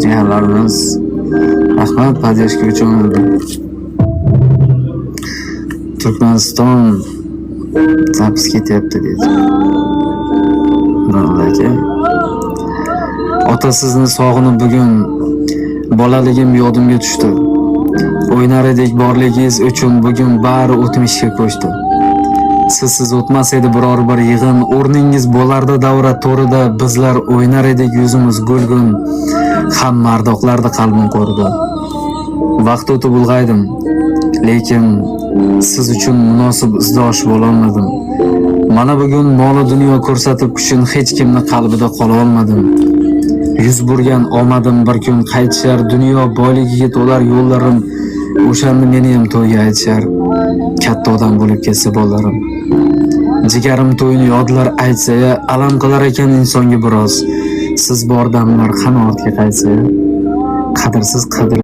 jigarlarimiz. Rahmat podдержка uchun. Turkmaniston zapis ketyapti deydi. Aka. Ota sizni sog'inib bugun bolaligim yodimga tushdi. O'ynar edik borligingiz uchun bugun bari o'tmishga ko'chdi. Sizsiz o'tmas edi biror bir yig'in, o'rningiz bo'lardi davra to'rida, bizlar o'ynar edik yuzimiz gulgun, ham mardoqlardi qalbim qo'rida. Vaqt o'tib ulg'aydim, lekin siz uchun munosib izdosh bo'lolmadim. Mana bugun moli dunyo ko'rsatib kuchin hech kimni qalbida qola olmadim. Yuz burgan omadim bir kun qaytishar, dunyo boyligiga to'lar yo'llarim. O'shanda meni ham to'yga aytishar, katta odam bo'lib ketsa bolarim. Jigarim to'yini yodlar aytsa, alam qilar ekan insonga biroz. Siz bor damlar qani ortga qaytsa, qadrsiz qadr